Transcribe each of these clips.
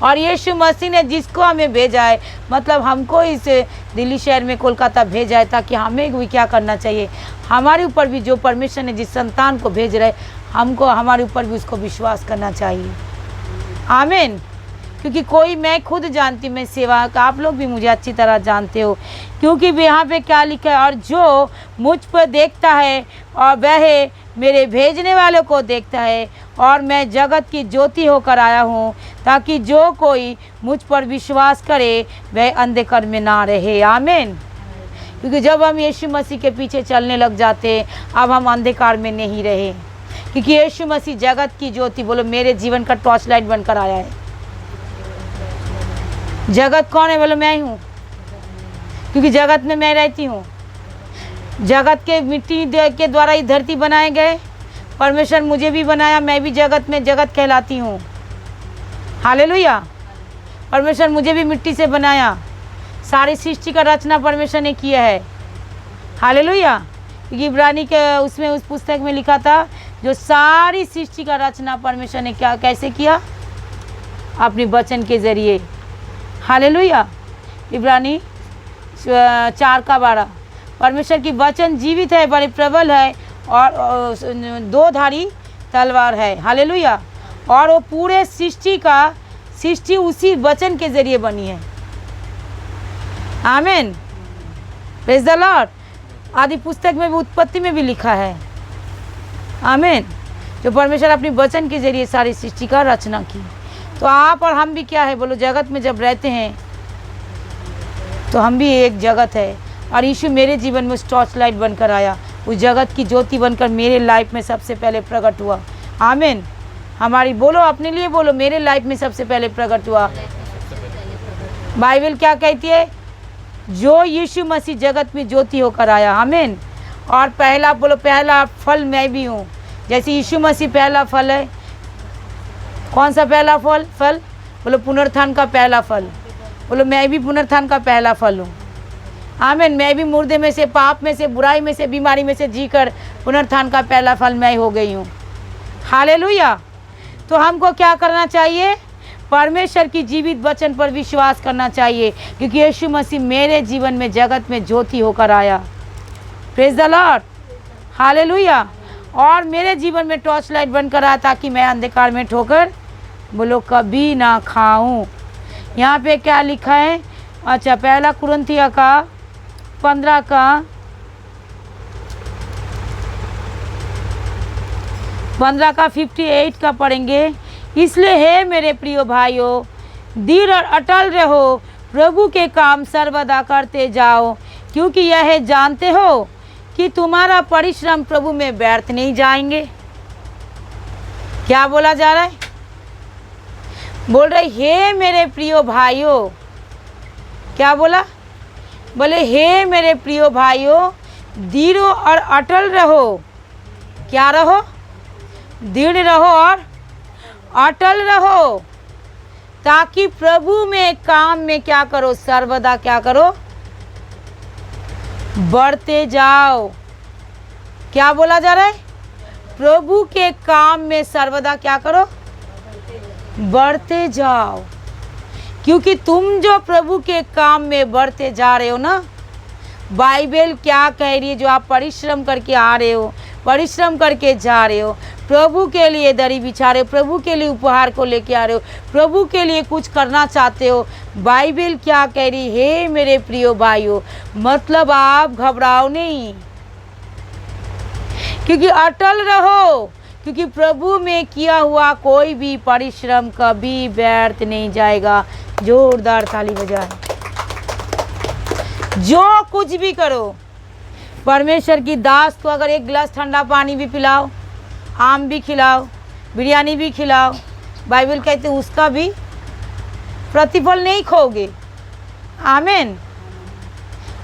और यीशु मसीह ने जिसको हमें भेजा है, मतलब हमको इस दिल्ली शहर में कोलकाता भेजा है, ताकि हमें भी क्या करना चाहिए, हमारे ऊपर भी जो परमेश्वर ने जिस संतान को भेज रहे, हमको हमारे ऊपर भी उसको विश्वास करना चाहिए। आमीन। क्योंकि कोई, मैं खुद जानती हूँ, मैं सेवा, आप लोग भी मुझे अच्छी तरह जानते हो, क्योंकि यहाँ पे क्या लिखा है, और जो मुझ पर देखता है और वह मेरे भेजने वालों को देखता है, और मैं जगत की ज्योति होकर आया हूँ, ताकि जो कोई मुझ पर विश्वास करे वह अंधकार में ना रहे। आमीन। क्योंकि जब हम यीशु मसीह के पीछे चलने लग जाते, अब हम अंधकार में नहीं रहे, क्योंकि यीशु मसीह जगत की ज्योति, बोलो, मेरे जीवन का टॉर्च लाइट बनकर आया है। जगत कौन है? बोलो, मैं ही हूँ, क्योंकि जगत में मैं रहती हूँ। जगत के मिट्टी के द्वारा ही धरती बनाए गए, परमेश्वर मुझे भी बनाया, मैं भी जगत में जगत कहलाती हूँ। हालेलुया। परमेश्वर मुझे भी मिट्टी से बनाया, सारी सृष्टि का रचना परमेश्वर ने किया है। हालेलुया। क्योंकि इब्रानी के उसमें, उस पुस्तक में लिखा था, जो सारी सृष्टि का रचना परमेश्वर ने क्या, कैसे किया? अपने वचन के जरिए। हालेलुया। इब्रानी 4:12। परमेश्वर की वचन जीवित है, बड़े प्रबल है, और 2 धारी तलवार है। हालेलुया। और वो पूरे सृष्टि उसी वचन के जरिए बनी है। आमीन। Praise the Lord. आदि पुस्तक में भी, उत्पत्ति में भी लिखा है। आमीन। जो परमेश्वर अपनी वचन के जरिए सारी सृष्टि का रचना की। तो आप और हम भी क्या है? बोलो, जगत में जब रहते हैं तो हम भी एक जगत है, और यीशु मेरे जीवन में उस टॉर्च लाइट बनकर आया, उस जगत की ज्योति बनकर मेरे लाइफ में सबसे पहले प्रकट हुआ। आमीन। हमारी, बोलो, अपने लिए बोलो, मेरे लाइफ में सबसे पहले प्रकट हुआ। बाइबल क्या कहती है? जो यीशु मसीह जगत में ज्योति होकर आया। आमीन। और पहला, बोलो, पहला फल मैं भी हूँ। जैसे यीशु मसीह पहला फल है। कौन सा पहला फल? बोलो, पुनरुत्थान का पहला फल। बोलो, मैं भी पुनरुत्थान का पहला फल हूँ। आमीन। मैं भी मुर्दे में से, पाप में से, बुराई में से, बीमारी में से जीकर पुनरुत्थान का पहला फल मैं हो गई हूँ। हालेलुया। तो हमको क्या करना चाहिए? परमेश्वर की जीवित वचन पर विश्वास करना चाहिए, क्योंकि यीशु मसीह मेरे जीवन में जगत में ज्योति होकर आया। Praise the Lord. हालेलुया। और मेरे जीवन में टॉर्च लाइट बनकर आया, ताकि मैं अंधकार में ठोकर, बोलो, कभी ना खाऊं। यहाँ पे क्या लिखा है? अच्छा, पहला कुरिन्थियों का 15 का 58 का पढ़ेंगे। इसलिए हे मेरे प्रिय भाइयों, दृढ़ और अटल रहो, प्रभु के काम सर्वदा करते जाओ, क्योंकि यह जानते हो कि तुम्हारा परिश्रम प्रभु में व्यर्थ नहीं जाएंगे। क्या बोला जा रहा है? बोल रहे, हे मेरे प्रिय भाइयों। क्या बोला? बोले, हे मेरे प्रिय भाइयों, दृढ़ और अटल रहो। क्या रहो? दृढ़ रहो और अटल रहो, ताकि प्रभु में काम में क्या करो? सर्वदा क्या करो? बढ़ते जाओ। क्या बोला जा रहा है? प्रभु के काम में सर्वदा क्या करो? बढ़ते जाओ। क्योंकि तुम जो प्रभु के काम में बढ़ते जा रहे हो ना, बाइबल क्या कह रही है? जो आप परिश्रम करके आ रहे हो, परिश्रम करके जा रहे हो, प्रभु के लिए दरी बिछा रहे हो, प्रभु के लिए उपहार को लेके आ रहे हो, प्रभु के लिए कुछ करना चाहते हो, बाइबल क्या कह रही है? मेरे प्रिय भाइयों, मतलब आप घबराओ नहीं, क्योंकि अटल रहो, क्योंकि प्रभु में किया हुआ कोई भी परिश्रम कभी व्यर्थ नहीं जाएगा। जोरदार ताली बजाए। जो कुछ भी करो, परमेश्वर की दास को अगर एक गिलास ठंडा पानी भी पिलाओ, आम भी खिलाओ, बिरयानी भी खिलाओ, बाइबल कहते हैं उसका भी प्रतिफल नहीं खोगे। आमीन।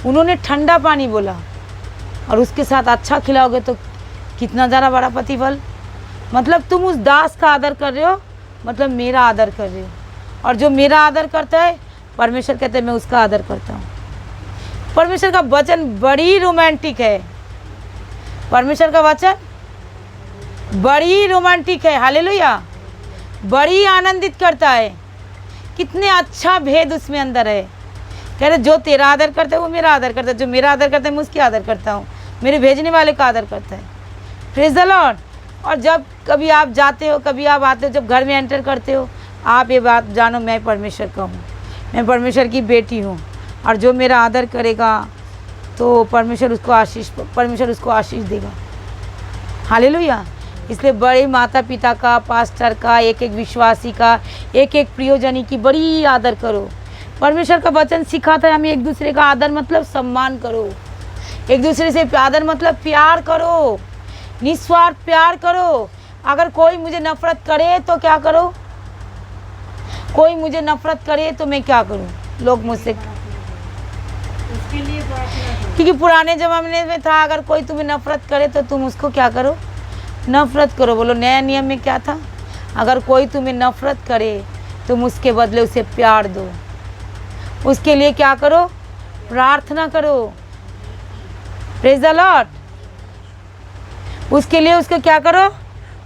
उन्होंने ठंडा पानी बोला, और उसके साथ अच्छा खिलाओगे तो कितना ज़्यादा बड़ा प्रतिफल। मतलब तुम उस दास का आदर कर रहे हो, मतलब मेरा आदर कर रहे हो, और जो मेरा आदर करता है, परमेश्वर कहते हैं मैं उसका आदर करता हूँ। परमेश्वर का वचन बड़ी रोमांटिक है। परमेश्वर का वचन बड़ी रोमांटिक है। हालेलुया। बड़ी आनंदित करता है, कितने अच्छा भेद उसमें अंदर है। कह रहे जो तेरा आदर करता है वो मेरा आदर करता है, जो मेरा आदर करता है मैं उसकी आदर करता हूँ, मेरे भेजने वाले का आदर करता है। Praise the Lord. और जब कभी आप जाते हो, कभी आप आते हो, जब घर में एंटर करते हो, आप ये बात जानो, मैं परमेश्वर का हूँ, मैं परमेश्वर की बेटी हूँ, और जो मेरा आदर करेगा तो परमेश्वर उसको आशीष देगा। हालेलुया। इसलिए बड़े माता पिता का, पास्टर का, एक एक विश्वासी का, एक एक प्रियजनी की बड़ी आदर करो। परमेश्वर का वचन सिखाता है हमें एक दूसरे का आदर मतलब सम्मान करो, एक दूसरे से आदर मतलब प्यार करो, निस्वार्थ प्यार करो। अगर कोई मुझे नफरत करे तो क्या करो? कोई मुझे नफरत करे तो मैं क्या करूं? लोग मुझसे, उसके लिए प्रार्थना करो। क्योंकि पुराने ज़माने में था, अगर कोई तुम्हें नफरत करे तो तुम उसको क्या करो? नफरत करो। बोलो नया नियम में क्या था? अगर कोई तुम्हें नफरत करे तुम उसके बदले उसे प्यार दो, उसके लिए क्या करो? प्रार्थना करो। Praise the Lord. उसके लिए उसको क्या करो?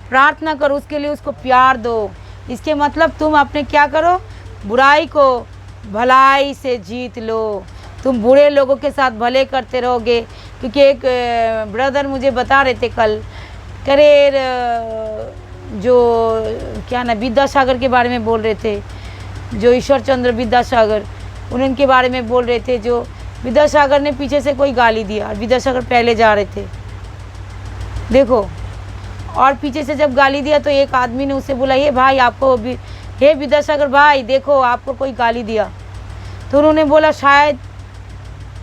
प्रार्थना करो, उसके लिए उसको प्यार दो। इसके मतलब तुम अपने क्या करो? बुराई को भलाई से जीत लो। तुम बुरे लोगों के साथ भले करते रहोगे। क्योंकि एक ब्रदर मुझे बता रहे थे कल, करे जो क्या ना विद्यासागर के बारे में बोल रहे थे, जो ईश्वर चंद्र विद्यासागर, उनके बारे में बोल रहे थे। जो विद्यासागर ने पीछे से कोई गाली दिया और विद्यासागर पहले जा रहे थे, देखो, और पीछे से जब गाली दिया तो एक आदमी ने उससे बोला, ये भाई आपको भी, हे विद्यासागर भाई देखो आपको कोई गाली दिया। तो उन्होंने बोला शायद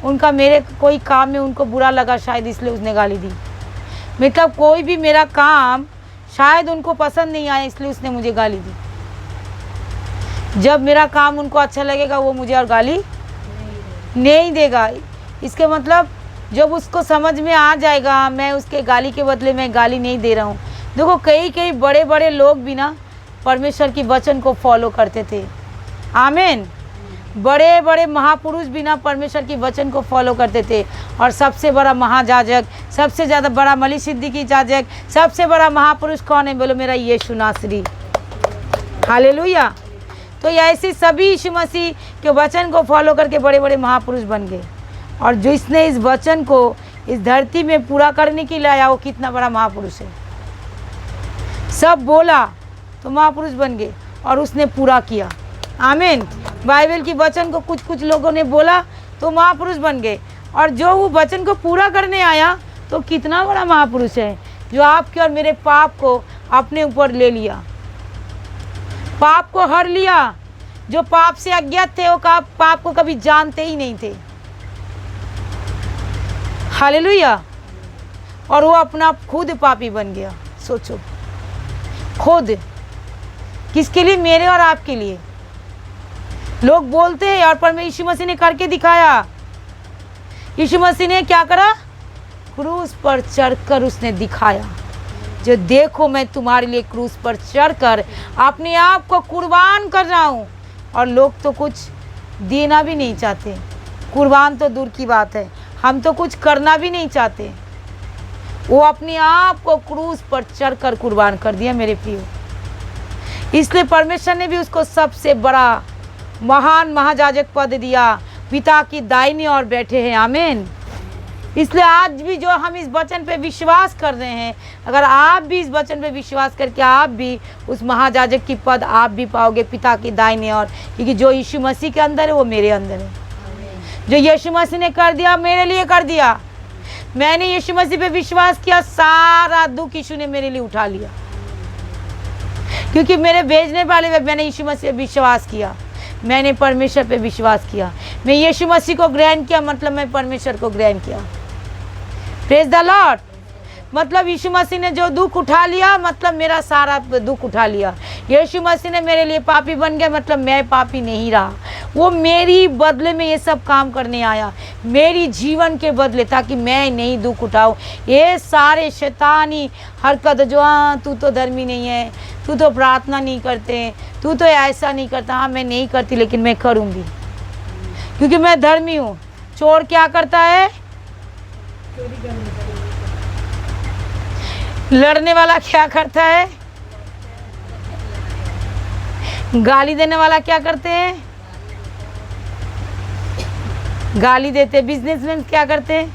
उनका मेरे कोई काम में उनको बुरा लगा, शायद इसलिए उसने गाली दी। मतलब कोई भी मेरा काम शायद उनको पसंद नहीं आया इसलिए उसने मुझे गाली दी। जब मेरा काम उनको अच्छा लगेगा वो मुझे और गाली नहीं देगा। इसके मतलब जब उसको समझ में आ जाएगा मैं उसके गाली के बदले मैं गाली नहीं दे रहा हूँ। देखो कई बड़े बड़े लोग भी ना परमेश्वर की वचन को फॉलो करते थे। आमीन। बड़े बड़े महापुरुष भी ना परमेश्वर की वचन को फॉलो करते थे। और सबसे बड़ा महायाजक, सबसे ज़्यादा बड़ा मली सिद्दीकी याजक, सबसे बड़ा महापुरुष कौन है? बोलो मेरा यीशु नासरी। हालेलुया। तो ऐसे सभी यीशु मसीह के वचन को फॉलो करके बड़े बड़े महापुरुष बन गए। और जो इसने इस वचन को इस धरती में पूरा करने के लिए आया वो कितना बड़ा महापुरुष है। सब बोला तो महापुरुष बन गए और उसने पूरा किया। आमीन। बाइबल की वचन को कुछ लोगों ने बोला तो महापुरुष बन गए, और जो वो वचन को पूरा करने आया तो कितना बड़ा महापुरुष है, जो आपके और मेरे पाप को अपने ऊपर ले लिया, पाप को हर लिया। जो पाप से अज्ञात थे वो पाप को कभी जानते ही नहीं थे। हालेलुया। और वो अपना खुद पापी बन गया। सोचो, खुद किसके लिए? मेरे और आपके लिए। लोग बोलते हैं और पर यीशु मसीह ने करके दिखाया। यीशु मसीह ने क्या करा? क्रूस पर चढ़कर उसने दिखाया, जो देखो मैं तुम्हारे लिए क्रूस पर चढ़कर अपने आप को कुर्बान कर रहा हूँ। और लोग तो कुछ देना भी नहीं चाहते, कुर्बान तो दूर की बात है, हम तो कुछ करना भी नहीं चाहते। वो अपने आप को क्रूस पर चढ़कर कुर्बान कर दिया मेरे प्रियो। इसलिए परमेश्वर ने भी उसको सबसे बड़ा महान महायाजक पद दिया, पिता की दाहिनी ओर बैठे हैं। आमीन। इसलिए आज भी जो हम इस वचन पे विश्वास कर रहे हैं, अगर आप भी इस वचन पे विश्वास करके आप भी उस महायाजक की पद आप भी पाओगे पिता की दाहिनी ओर। क्योंकि जो यीशु मसीह के अंदर है वो मेरे अंदर है। जो यीशु मसीह ने कर दिया मेरे लिए कर दिया। मैंने यीशु मसीह पे विश्वास किया, सारा दुख यीशु ने मेरे लिए उठा लिया। क्योंकि मेरे भेजने वाले में मैंने यीशु मसीह पे विश्वास किया, मैंने परमेश्वर पे विश्वास किया। मैं यीशु मसीह को ग्रहण किया मतलब मैं परमेश्वर को ग्रहण किया। Praise the Lord. मतलब यीशु मसीह ने जो दुख उठा लिया मतलब मेरा सारा दुख उठा लिया। यीशु मसीह ने मेरे लिए पापी बन गया मतलब मैं पापी नहीं रहा। वो मेरी बदले में ये सब काम करने आया, मेरी जीवन के बदले, ताकि मैं नहीं दुख उठाऊं। ये सारे शैतानी हरकत जो, हाँ तू तो धर्मी नहीं है, तू तो प्रार्थना नहीं करते, तू तो ऐसा नहीं करता, हाँ मैं नहीं करती लेकिन मैं करूँगी क्योंकि मैं धर्मी हूँ। चोर क्या करता है? लड़ने वाला क्या करता है? गाली देने वाला क्या करते हैं? गाली देते। बिजनेसमैन क्या करते हैं?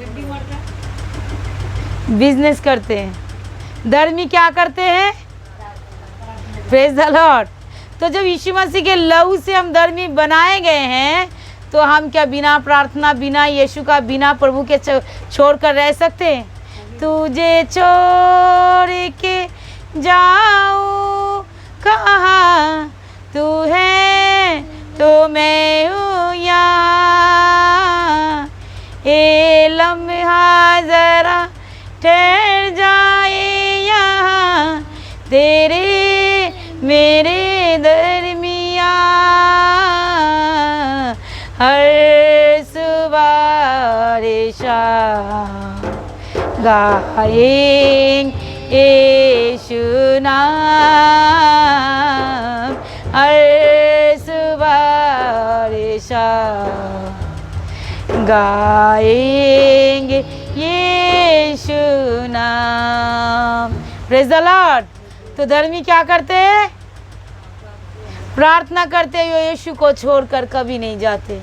गड्डी मारता, बिजनेस करते हैं। धर्मी क्या करते हैं? Praise the Lord. तो जब यीशु मसीह के लहू से हम धर्मी बनाए गए हैं, तो हम क्या बिना प्रार्थना, बिना यीशु का, बिना प्रभु के छोड़ कर रह सकते हैं? तुझे छोड़ के जाऊं कहाँ, तू है तो मैं हूँ यहाँ। ए लम्हा जरा ठहर जाए यहाँ, तेरे मेरे दरमियाँ। हर सुबह शाम गाएंगे यीशु नाम, हर सुबह शाम गाएंगे यीशु नाम। Praise the Lord. तो धर्मी क्या करते हैं? प्रार्थना करते हुए यीशु को छोड़कर कभी नहीं जाते।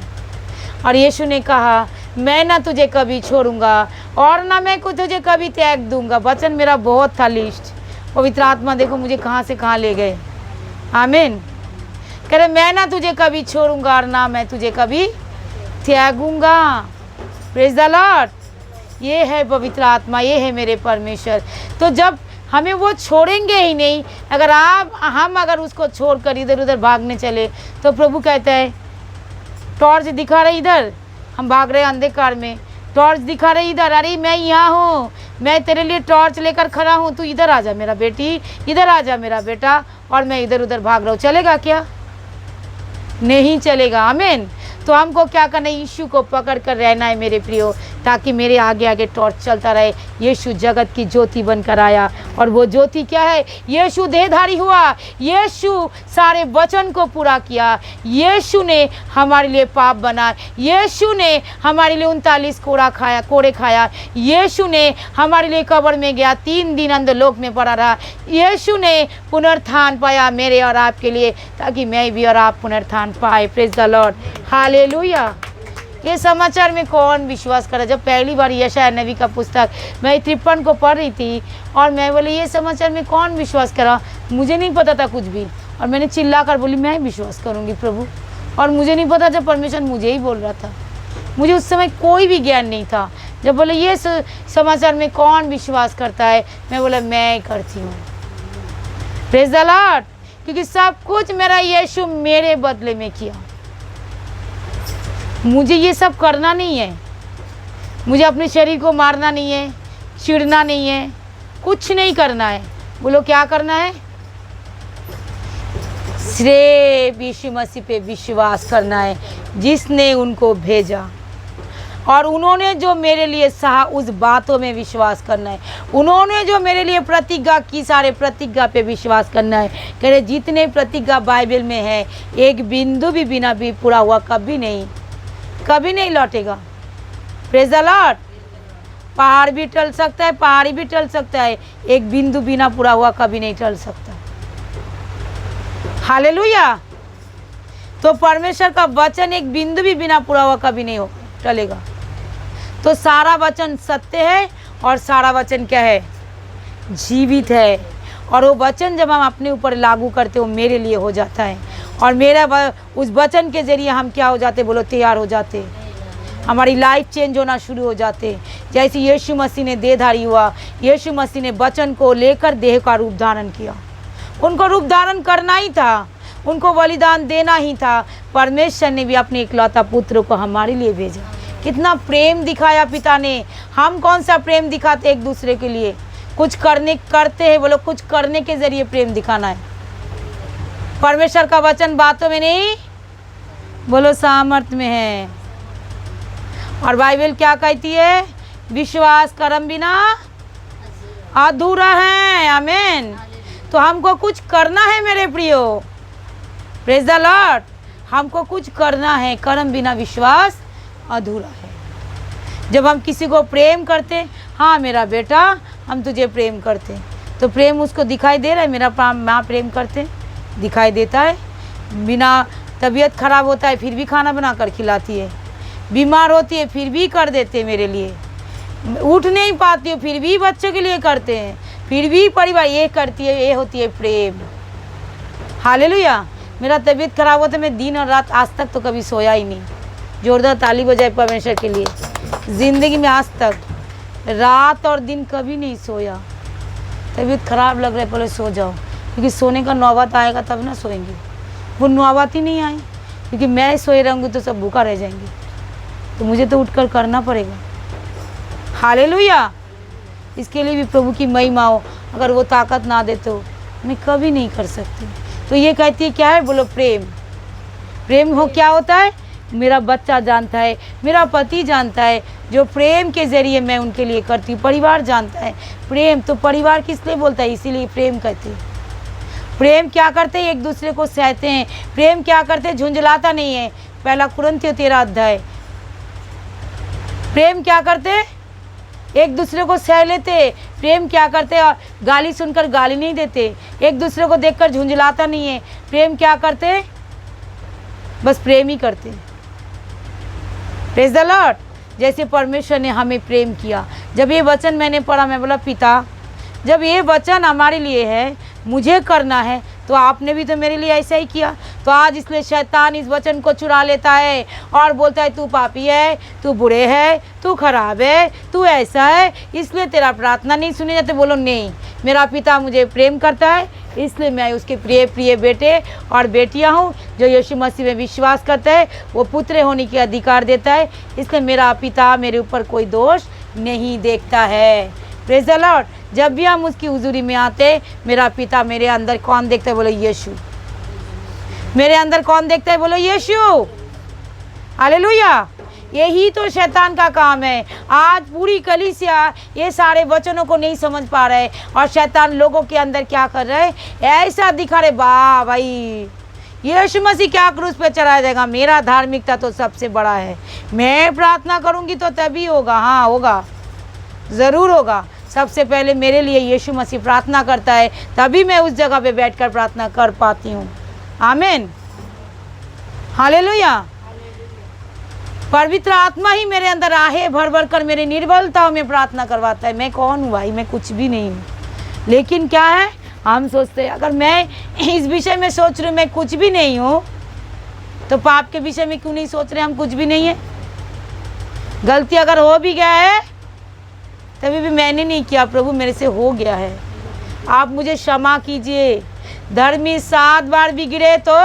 और यीशु ने कहा, मैं ना तुझे कभी छोड़ूंगा और ना मैं तुझे कभी त्याग दूंगा। वचन मेरा बहुत था लिस्ट। पवित्र आत्मा देखो मुझे कहाँ से कहाँ ले गए। आमीन। कह रहे मैं ना तुझे कभी छोड़ूंगा और ना मैं तुझे कभी त्यागूंगा। Praise the Lord. ये है पवित्र आत्मा, ये है मेरे परमेश्वर। तो जब हमें वो छोड़ेंगे ही नहीं, अगर हम अगर उसको छोड़कर इधर उधर भागने चले, तो प्रभु कहता है टॉर्च दिखा रहे इधर, हम भाग रहे अंधकार में, टॉर्च दिखा रही इधर, अरे मैं यहाँ हूँ, मैं तेरे लिए टॉर्च लेकर खड़ा हूँ, तू इधर आ जा मेरा बेटी, इधर आ जा मेरा बेटा, और मैं इधर उधर भाग रहा हूँ। चलेगा क्या? नहीं चलेगा। आमीन। तो हमको क्या करना है? यीशु को पकड़ कर रहना है मेरे प्रियो, ताकि मेरे आगे आगे टॉर्च चलता रहे। यीशु जगत की ज्योति बनकर आया, और वो ज्योति क्या है? यीशु देहधारी हुआ, यीशु सारे वचन को पूरा किया, यीशु ने हमारे लिए पाप बना, यीशु ने हमारे लिए 39 कोड़े खाया, यीशु ने हमारे लिए कब्र में गया, 3 दिन अंधलोक में पड़ा रहा, यीशु ने पुनरुत्थान पाया मेरे और आपके लिए, ताकि मैं भी और आप पुनरुत्थान पाए। Praise the Lord. हालेलुया। ये समाचार में कौन विश्वास करा? जब पहली बार यशायाह नबी का पुस्तक मैं 53 को पढ़ रही थी, और मैं बोली ये समाचार में कौन विश्वास करा? मुझे नहीं पता था कुछ भी, और मैंने चिल्ला कर बोली मैं विश्वास करूंगी प्रभु। और मुझे नहीं पता जब परमेश्वर मुझे ही बोल रहा था, मुझे उस समय कोई भी ज्ञान नहीं था। जब बोले ये समाचार में कौन विश्वास करता है, मैं बोला मैं करती हूँ। Praise the Lord. क्योंकि सब कुछ मेरा यीशु मेरे बदले में किया। मुझे ये सब करना नहीं है, मुझे अपने शरीर को मारना नहीं है, चिढ़ना नहीं है, कुछ नहीं करना है। बोलो क्या करना है? सिर्फ यीशु मसीह पे विश्वास करना है, जिसने उनको भेजा, और उन्होंने जो मेरे लिए सहा उस बातों में विश्वास करना है। उन्होंने जो मेरे लिए प्रतिज्ञा की, सारे प्रतिज्ञा पे विश्वास करना है। कह रहे जितने प्रतिज्ञा बाइबल में है, एक बिंदु भी बिना भी पूरा हुआ कभी नहीं लौटेगा। Praise the Lord. पहाड़ भी टल सकता है, पहाड़ी भी टल सकता है, एक बिंदु बिना पूरा हुआ कभी नहीं टल सकता। हालेलुया। तो परमेश्वर का वचन एक बिंदु भी बिना पूरा हुआ कभी नहीं टलेगा। तो सारा वचन सत्य है, और सारा वचन क्या है? जीवित है। और वो वचन जब हम अपने ऊपर लागू करते हो मेरे लिए हो जाता है, और मेरा उस वचन के जरिए हम क्या हो जाते? बोलो तैयार हो जाते, हमारी लाइफ चेंज होना शुरू हो जाते। जैसे यीशु मसीह ने देहधारी हुआ, यीशु मसीह ने वचन को लेकर देह का रूप धारण किया। उनको रूप धारण करना ही था, उनको बलिदान देना ही था। परमेश्वर ने भी अपने इकलौता पुत्र को हमारे लिए भेजा। कितना प्रेम दिखाया पिता ने। हम कौन सा प्रेम दिखाते एक दूसरे के लिए? कुछ करते हैं। बोलो कुछ करने के जरिए प्रेम दिखाना है। परमेश्वर का वचन बातों में नहीं, बोलो सामर्थ्य में है। और बाइबल क्या कहती है? विश्वास कर्म बिना अधूरा है। आमीन। तो हमको कुछ करना है मेरे प्रियो। Praise the Lord. हमको कुछ करना है, कर्म बिना विश्वास अधूरा है। जब हम किसी को प्रेम करते, हाँ मेरा बेटा हम तुझे प्रेम करते, तो प्रेम उसको दिखाई दे रहा है मेरा माँ प्रेम करते? दिखाई देता है। बिना तबीयत खराब होता है फिर भी खाना बना कर खिलाती है, बीमार होती है फिर भी कर देते हैं मेरे लिए, उठ नहीं पाती हो फिर भी बच्चों के लिए करते हैं, फिर भी परिवार ये करती है। ये होती है प्रेम। हालेलुया। मेरा तबीयत खराब होता है, मैं दिन और रात आज तक तो कभी सोया ही नहीं। जोरदार ताली बजाए परमेश्वर के लिए। ज़िंदगी में आज तक रात और दिन कभी नहीं सोया। तबीयत खराब लग रहा है पहले सो जाओ, क्योंकि सोने का नौबत आएगा तब ना सोएंगे। वो नौबत ही नहीं आई, क्योंकि मैं सोए रहूँगी तो सब भूखा रह जाएंगे, तो मुझे तो उठकर करना पड़ेगा। हालेलुया। इसके लिए भी प्रभु की महिमा हो। अगर वो ताकत ना दे तो मैं कभी नहीं कर सकती। तो ये कहती है क्या है, बोलो प्रेम। प्रेम हो क्या होता है, मेरा बच्चा जानता है, मेरा पति जानता है, जो प्रेम के ज़रिए मैं उनके लिए करती हूँ। परिवार जानता है प्रेम, तो परिवार किस लिए बोलता है, इसीलिए प्रेम कहते हैं। प्रेम क्या करते हैं, एक दूसरे को सहते हैं। प्रेम क्या करते हैं, झुंझलाता नहीं है। पहला कुरिन्थियों 13 अध्याय। प्रेम क्या करते हैं, एक दूसरे को सह लेते। प्रेम क्या करते हैं, गाली सुनकर गाली नहीं देते। एक दूसरे को देखकर झुंझलाता नहीं है। प्रेम क्या करते हैं, बस प्रेम ही करते हैं। Praise the Lord. जैसे परमेश्वर ने हमें प्रेम किया। जब ये वचन मैंने पढ़ा, मैं बोला पिता, जब ये वचन हमारे लिए है, मुझे करना है, तो आपने भी तो मेरे लिए ऐसा ही किया। तो आज इसलिए शैतान इस वचन को चुरा लेता है और बोलता है तू पापी है, तू बुरे है, तू खराब है, तू ऐसा है, इसलिए तेरा प्रार्थना नहीं सुनी जाती। बोलो नहीं, मेरा पिता मुझे प्रेम करता है, इसलिए मैं उसके प्रिय प्रिय बेटे और बेटियां हूँ। जो यीशु मसीह में विश्वास करता है वो पुत्र होने के अधिकार देता है। इसलिए मेरा पिता मेरे ऊपर कोई दोष नहीं देखता है। Praise the Lord. जब भी हम उसकी हुजूरी में आते, मेरा पिता मेरे अंदर कौन देखता है, बोलो यीशु। मेरे अंदर कौन देखता है, बोलो यीशु। हालेलुया। यही तो शैतान का काम है। आज पूरी कलीसिया ये सारे वचनों को नहीं समझ पा रहे, और शैतान लोगों के अंदर क्या कर रहे हैं, ऐसा दिखा रहे, वाह भाई यीशु मसीह क्या क्रूस पे चढ़ाया जाएगा, मेरा धार्मिकता तो सबसे बड़ा है, मैं प्रार्थना करूंगी तो तभी होगा। हाँ होगा, ज़रूर होगा। सबसे पहले मेरे लिए यीशु मसीह प्रार्थना करता है, तभी मैं उस जगह पे बैठकर प्रार्थना कर पाती हूँ। आमीन। हालेलुया। पवित्र आत्मा ही मेरे अंदर आहे भर भर कर मेरे निर्बलताओं में प्रार्थना करवाता है। मैं कौन हूँ भाई, मैं कुछ भी नहीं हूँ। लेकिन क्या है, हम सोचते हैं अगर मैं इस विषय में सोच रही हूँ मैं कुछ भी नहीं हूँ, तो पाप के विषय में क्यों नहीं सोच रहे हम कुछ भी नहीं है। गलती अगर हो भी गया है तभी भी मैंने नहीं किया, प्रभु मेरे से हो गया है, आप मुझे क्षमा कीजिए। धर्मी 7 बार बिगड़े तो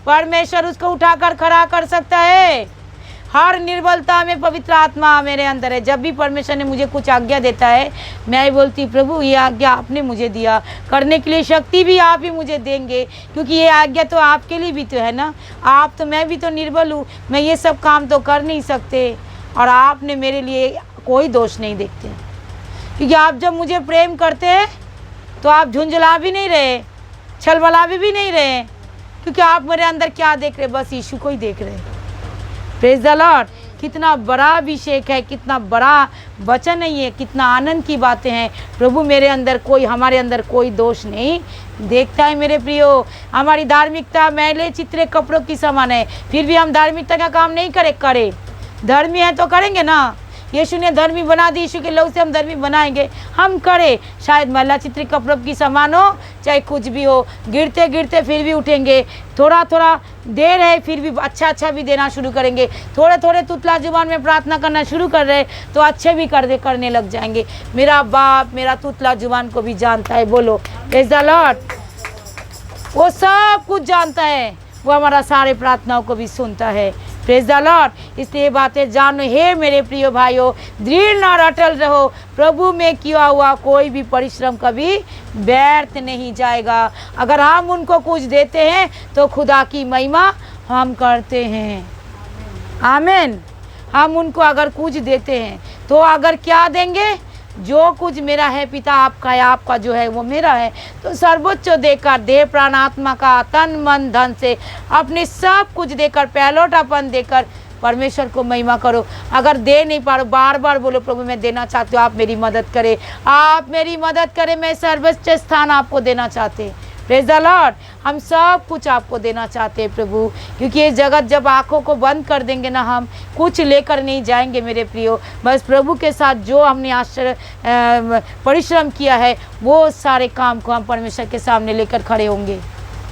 परमेश्वर उसको उठाकर खड़ा कर सकता है। हर निर्बलता में पवित्र आत्मा मेरे अंदर है। जब भी परमेश्वर ने मुझे कुछ आज्ञा देता है, मैं बोलती प्रभु ये आज्ञा आपने मुझे दिया, करने के लिए शक्ति भी आप ही मुझे देंगे, क्योंकि ये आज्ञा तो आपके लिए भी तो है ना। आप तो, मैं भी तो निर्बल हूँ, मैं ये सब काम तो कर नहीं सकते, और आपने मेरे लिए कोई दोष नहीं देखते। क्योंकि आप जब मुझे प्रेम करते हैं तो आप झुंझला भी नहीं रहे, छलबला भी नहीं रहे, क्योंकि आप मेरे अंदर क्या देख रहे, बस यीशु को ही देख रहे। Praise the Lord. कितना बड़ा अभिषेक है, कितना बड़ा वचन है ये, कितना आनंद की बातें हैं। प्रभु मेरे अंदर कोई, हमारे अंदर कोई दोष नहीं देखता है। मेरे प्रियो, हमारी धार्मिकता मैले चित्रे कपड़ों की समान है, फिर भी हम धार्मिकता का काम नहीं करे। धर्मी है तो करेंगे ना। यीशु ने धर्मी बना दी, यीशु के लहू से हम धर्मी बनाएंगे, हम करें। शायद मैला चित्री कपड़ों की समान हो, चाहे कुछ भी हो, गिरते गिरते फिर भी उठेंगे। थोड़ा थोड़ा देर है फिर भी अच्छा भी देना शुरू करेंगे। थोड़े तुतला जुबान में प्रार्थना करना शुरू कर रहे तो अच्छे भी करने लग जाएंगे। मेरा बाप मेरा तुतला जुबान को भी जानता है। बोलो प्रेज़ द लॉर्ड। वो सब कुछ जानता है, वो हमारा सारे प्रार्थनाओं को भी सुनता है। Praise the Lord. इसलिए बातें जानो हे मेरे प्रिय भाइयों, दृढ़ और अटल रहो। प्रभु में किया हुआ कोई भी परिश्रम कभी व्यर्थ नहीं जाएगा। अगर हम उनको कुछ देते हैं तो खुदा की महिमा हम करते हैं। आमीन। हम उनको अगर कुछ देते हैं तो अगर क्या देंगे, जो कुछ मेरा है पिता आपका है, आपका जो है वो मेरा है, तो सर्वोच्च देकर, देह प्राण आत्मा का, तन मन धन से अपने सब कुछ देकर, पहलोटापन देकर परमेश्वर को महिमा करो। अगर दे नहीं पा रहे, बार बार बोलो प्रभु मैं देना चाहती हूँ, आप मेरी मदद करें, आप मेरी मदद करें, मैं सर्वोच्च स्थान आपको देना चाहते। Praise the Lord. हम सब कुछ आपको देना चाहते हैं प्रभु, क्योंकि ये जगत जब आंखों को बंद कर देंगे ना, हम कुछ लेकर नहीं जाएंगे मेरे प्रियो। बस प्रभु के साथ जो हमने परिश्रम किया है वो सारे काम को हम परमेश्वर के सामने लेकर खड़े होंगे।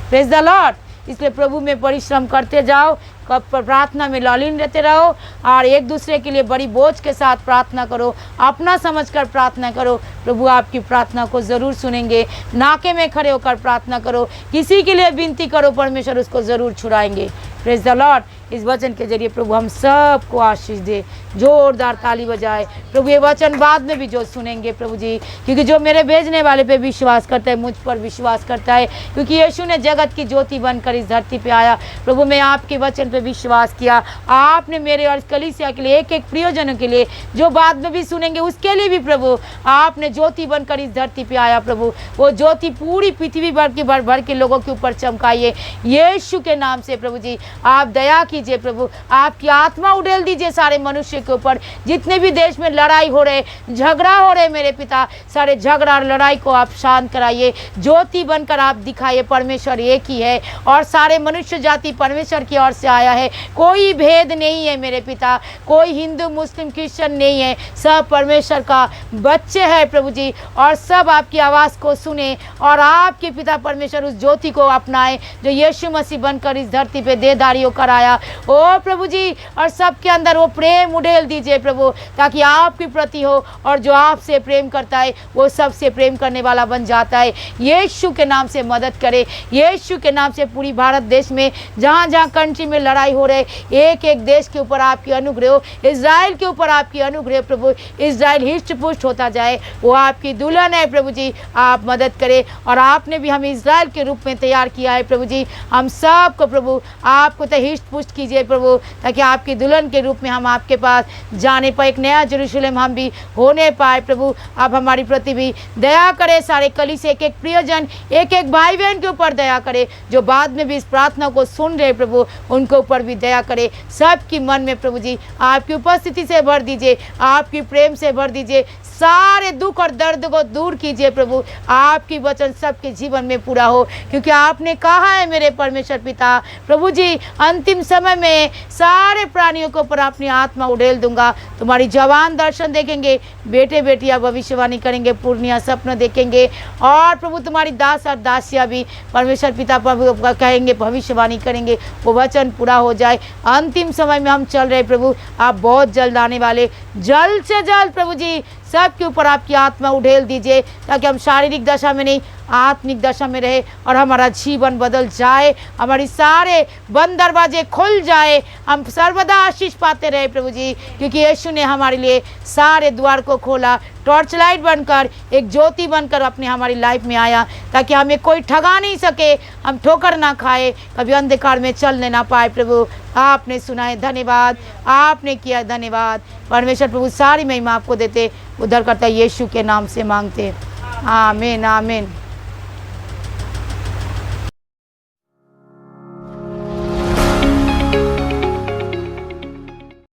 Praise the Lord. इसलिए प्रभु में परिश्रम करते जाओ, कब प्रार्थना में लालीन रहते रहो और एक दूसरे के लिए बड़ी बोझ के साथ प्रार्थना करो, अपना समझकर प्रार्थना करो। प्रभु आपकी प्रार्थना को ज़रूर सुनेंगे। नाके में खड़े होकर प्रार्थना करो, किसी के लिए विनती करो, परमेश्वर उसको ज़रूर छुड़ाएंगे। Praise the Lord. इस वचन के जरिए प्रभु हम सबको आशीष दे। जोरदार ताली बजाए प्रभु। ये वचन बाद में भी जो सुनेंगे प्रभु जी, क्योंकि जो मेरे भेजने वाले पे विश्वास करता है, मुझ पर विश्वास करता है, क्योंकि यीशु ने जगत की ज्योति बनकर इस धरती पे आया। प्रभु मैं आपके वचन पे विश्वास किया, आपने मेरे और कलीसिया के लिए, एक एक प्रियजनों के लिए, जो बाद में भी सुनेंगे उसके लिए भी प्रभु आपने ज्योति बनकर इस धरती पे आया। प्रभु वो ज्योति पूरी पृथ्वी भर के लोगों के ऊपर चमकाइए यीशु के नाम से। प्रभु जी आप दया कीजिए प्रभु, आपकी आत्मा उड़ेल दीजिए सारे मनुष्य के ऊपर। जितने भी देश में लड़ाई हो रहे, झगड़ा हो रहे मेरे पिता, सारे झगड़ा और लड़ाई को आप शांत कराइए। ज्योति बनकर आप दिखाइए परमेश्वर एक ही है और सारे मनुष्य जाति परमेश्वर की ओर से आया है। कोई भेद नहीं है मेरे पिता, कोई हिंदू मुस्लिम क्रिश्चियन नहीं है, सब परमेश्वर का बच्चे हैं प्रभु जी। और सब आपकी आवाज़ को सुने और आपके पिता परमेश्वर उस ज्योति को अपनाए जो यीशु मसीह बनकर इस धरती पे देहधारी होकर आया। ओ प्रभु जी, और सबके अंदर वो प्रेम उड़ेल दीजिए प्रभु, ताकि आपकी प्रति हो और जो आपसे प्रेम करता है वो सबसे प्रेम करने वाला बन जाता है। यीशु के नाम से मदद करे, यीशु के नाम से पूरी भारत देश में जहाँ जहाँ कंट्री में लड़ाई हो रहे, एक एक देश के ऊपर आपकी अनुग्रह हो। इज़राइल के ऊपर आपकी अनुग्रह प्रभु, इज़राइल हिष्ट पुष्ट होता जाए, वो आपकी दुल्हन है प्रभु जी। आप मदद करें और आपने भी हमें इज़राइल के रूप में तैयार किया है प्रभु जी। हम सब को प्रभु आपको तो हिष्ट पुष्ट कीजिए प्रभु, ताकि आपकी दुल्हन के रूप में हम आपके पास जाने पाए, एक नया यरूशलेम हम भी होने पाए प्रभु। आप हमारी प्रति भी दया करें, सारे कलीसिया एक एक प्रियजन, एक एक भाई बहन के ऊपर दया करे, जो बाद में भी इस प्रार्थना को सुन रहे प्रभु उनके ऊपर भी दया करे। सबकी मन में प्रभु जी आपकी उपस्थिति से भर दीजिए, आपकी प्रेम से भर दीजिए, सारे दुख और दर्द को दूर कीजिए प्रभु। आपकी वचन सबके जीवन में पूरा हो, क्योंकि आपने कहा है मेरे परमेश्वर पिता प्रभु जी, अंतिम समय में सारे प्राणियों के ऊपर अपनी आत्मा उड़ेल दूंगा। तुम्हारी जवान दर्शन देखेंगे, बेटे बेटियां भविष्यवाणी करेंगे, पूर्णिया सपना देखेंगे, और प्रभु तुम्हारी दास और दासियां भी परमेश्वर पिता प्रभु कहेंगे, भविष्यवाणी करेंगे, वो वचन पूरा हो जाए। अंतिम समय में हम चल रहे प्रभु, आप बहुत जल्द आने वाले, जल्द से जल्द प्रभु जी सबके ऊपर आपकी आत्मा उड़ेल दीजिए, ताकि हम शारीरिक दशा में नहीं आत्मिक दशा में रहे और हमारा जीवन बदल जाए, हमारी सारे बंद दरवाजे खुल जाए, हम सर्वदा आशीष पाते रहे प्रभु जी, क्योंकि यीशु ने हमारे लिए सारे द्वार को खोला, टॉर्च लाइट बनकर, एक ज्योति बनकर अपने हमारी लाइफ में आया, ताकि हमें कोई ठगा नहीं सके, हम ठोकर ना खाए, कभी अंधकार में चलने ना पाए प्रभु। आपने सुना है, धन्यवाद, आपने किया, धन्यवाद परमेश्वर प्रभु। सारी महिमा आपको देते, उद्धारकर्ता यीशु के नाम से मांगते, आमीन आमीन।